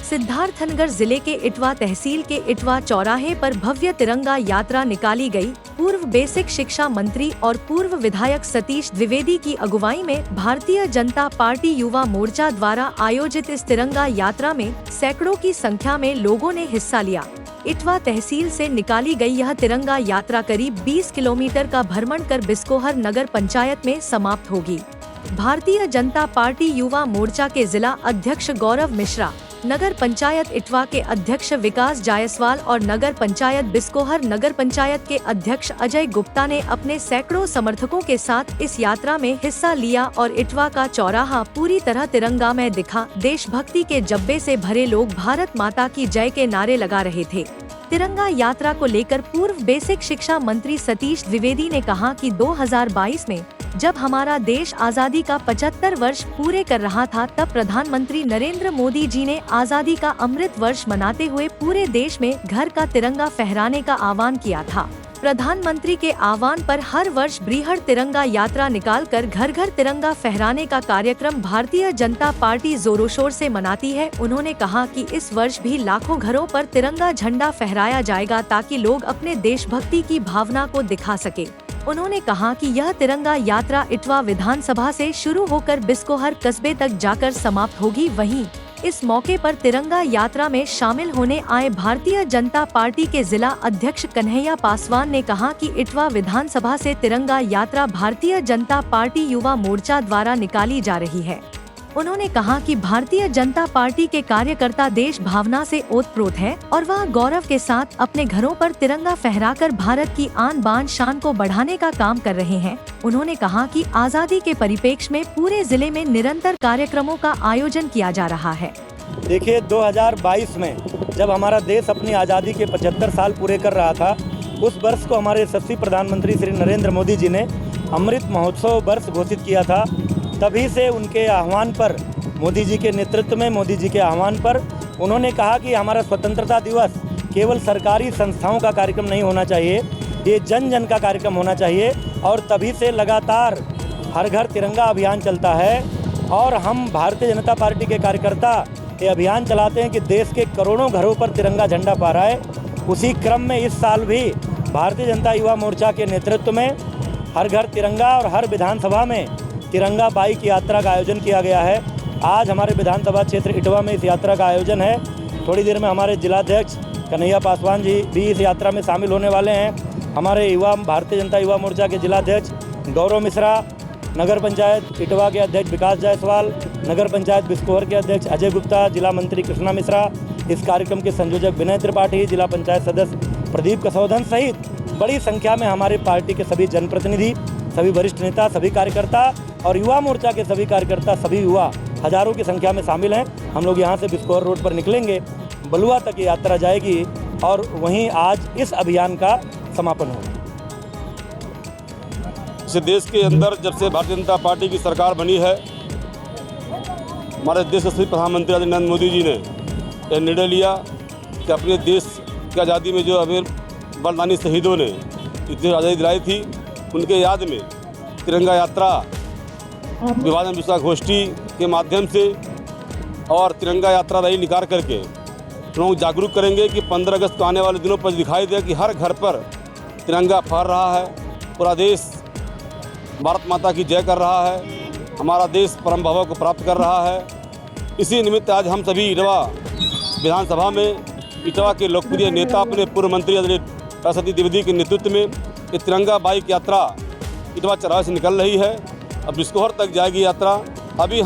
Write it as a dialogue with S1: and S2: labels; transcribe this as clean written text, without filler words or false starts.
S1: सिद्धार्थनगर जिले के इटवा तहसील के इटवा चौराहे पर भव्य तिरंगा यात्रा निकाली गई। पूर्व बेसिक शिक्षा मंत्री और पूर्व विधायक सतीश द्विवेदी की अगुवाई में भारतीय जनता पार्टी युवा मोर्चा द्वारा आयोजित इस तिरंगा यात्रा में सैकड़ों की संख्या में लोगों ने हिस्सा लिया। इटवा तहसील से निकाली गई यह तिरंगा यात्रा करीब 20 किलोमीटर का भ्रमण कर बिस्कोहर नगर पंचायत में समाप्त होगी। भारतीय जनता पार्टी युवा मोर्चा के जिला अध्यक्ष गौरव मिश्रा, नगर पंचायत इटवा के अध्यक्ष विकास जायसवाल और नगर पंचायत बिस्कोहर नगर पंचायत के अध्यक्ष अजय गुप्ता ने अपने सैकड़ों समर्थकों के साथ इस यात्रा में हिस्सा लिया और इटवा का चौराहा पूरी तरह तिरंगामय दिखा। देशभक्ति के जज्बे से भरे लोग भारत माता की जय के नारे लगा रहे थे। तिरंगा यात्रा को लेकर पूर्व बेसिक शिक्षा मंत्री सतीश द्विवेदी ने कहा कि 2022 में जब हमारा देश आज़ादी का 75 वर्ष पूरे कर रहा था, तब प्रधानमंत्री नरेंद्र मोदी जी ने आज़ादी का अमृत वर्ष मनाते हुए पूरे देश में घर का तिरंगा फहराने का आह्वान किया था। प्रधानमंत्री के आह्वान पर हर वर्ष बृहद तिरंगा यात्रा निकालकर घर घर तिरंगा फहराने का कार्यक्रम भारतीय जनता पार्टी जोरों शोर से मनाती है। उन्होंने कहा कि इस वर्ष भी लाखों घरों पर तिरंगा झंडा फहराया जाएगा ताकि लोग अपने देशभक्ति की भावना को दिखा सके। उन्होंने कहा कि यह तिरंगा यात्रा इटवा विधानसभा से शुरू होकर बिस्कोहर कस्बे तक जाकर समाप्त होगी। वहीं इस मौके पर तिरंगा यात्रा में शामिल होने आए भारतीय जनता पार्टी के जिला अध्यक्ष कन्हैया पासवान ने कहा कि इटवा विधानसभा से तिरंगा यात्रा भारतीय जनता पार्टी युवा मोर्चा द्वारा निकाली जा रही है। उन्होंने कहा कि भारतीय जनता पार्टी के कार्यकर्ता देश भावना से ओतप्रोत है और वह गौरव के साथ अपने घरों पर तिरंगा फहराकर भारत की आन बान शान को बढ़ाने का काम कर रहे हैं। उन्होंने कहा कि आज़ादी के परिप्रेक्ष्य में पूरे जिले में निरंतर कार्यक्रमों का आयोजन किया जा रहा है।
S2: देखिए, 2022 में जब हमारा देश अपनी आज़ादी के 75 साल पूरे कर रहा था, उस वर्ष को हमारे यशस्वी प्रधानमंत्री श्री नरेंद्र मोदी जी ने अमृत महोत्सव वर्ष घोषित किया था। तभी से उनके आह्वान पर, मोदी जी के नेतृत्व में, मोदी जी के आह्वान पर उन्होंने कहा कि हमारा स्वतंत्रता दिवस केवल सरकारी संस्थाओं का कार्यक्रम नहीं होना चाहिए, ये जन जन का कार्यक्रम होना चाहिए। और तभी से लगातार हर घर तिरंगा अभियान चलता है और हम भारतीय जनता पार्टी के कार्यकर्ता ये अभियान चलाते हैं कि देश के करोड़ों घरों पर तिरंगा झंडा फहराए। उसी क्रम में इस साल भी भारतीय जनता युवा मोर्चा के नेतृत्व में हर घर तिरंगा और हर विधानसभा में तिरंगा बाइक यात्रा का आयोजन किया गया है। आज हमारे विधानसभा क्षेत्र इटवा में इस यात्रा का आयोजन है। थोड़ी देर में हमारे जिलाध्यक्ष कन्हैया पासवान जी भी इस यात्रा में शामिल होने वाले हैं। हमारे भारतीय जनता युवा मोर्चा के जिलाध्यक्ष गौरव मिश्रा, नगर पंचायत इटवा के अध्यक्ष विकास जायसवाल, नगर पंचायत बिस्कोहर के अध्यक्ष अजय गुप्ता, जिला मंत्री कृष्णा मिश्रा, इस कार्यक्रम के संयोजक विनय त्रिपाठी, जिला पंचायत सदस्य प्रदीप कसौधन सहित बड़ी संख्या में हमारे पार्टी के सभी जनप्रतिनिधि, सभी वरिष्ठ नेता, सभी कार्यकर्ता और युवा मोर्चा के सभी कार्यकर्ता, सभी युवा हजारों की संख्या में शामिल हैं। हम लोग यहाँ से बिस्कोहर रोड पर निकलेंगे, बलुआ तक ये यात्रा जाएगी और वहीं आज इस अभियान का समापन होगा।
S3: इस देश के अंदर जब से भारतीय जनता पार्टी की सरकार बनी है, हमारे देश के प्रधानमंत्री नरेंद्र मोदी जी ने यह निर्णय लिया कि अपने देश की आज़ादी में जो अमीर बलिदानी शहीदों ने इतनी आज़ादी दिलाई थी, उनके याद में तिरंगा यात्रा, विभाजन विश्वास गोष्ठी के माध्यम से और तिरंगा यात्रा रैली निकाल करके लोग जागरूक करेंगे कि 15 अगस्त को आने वाले दिनों पर दिखाई दे कि हर घर पर तिरंगा फहर रहा है, पूरा देश भारत माता की जय कर रहा है, हमारा देश परम भव को प्राप्त कर रहा है। इसी निमित्त आज हम सभी इटवा विधानसभा में इटवा के लोकप्रिय नेता अपने पूर्व मंत्री सतीश द्विवेदी के नेतृत्व में ये तिरंगा बाइक यात्रा इटवा चौराहे से निकल रही है। अब बिस्कोहर तक जाएगी यात्रा। अभी हम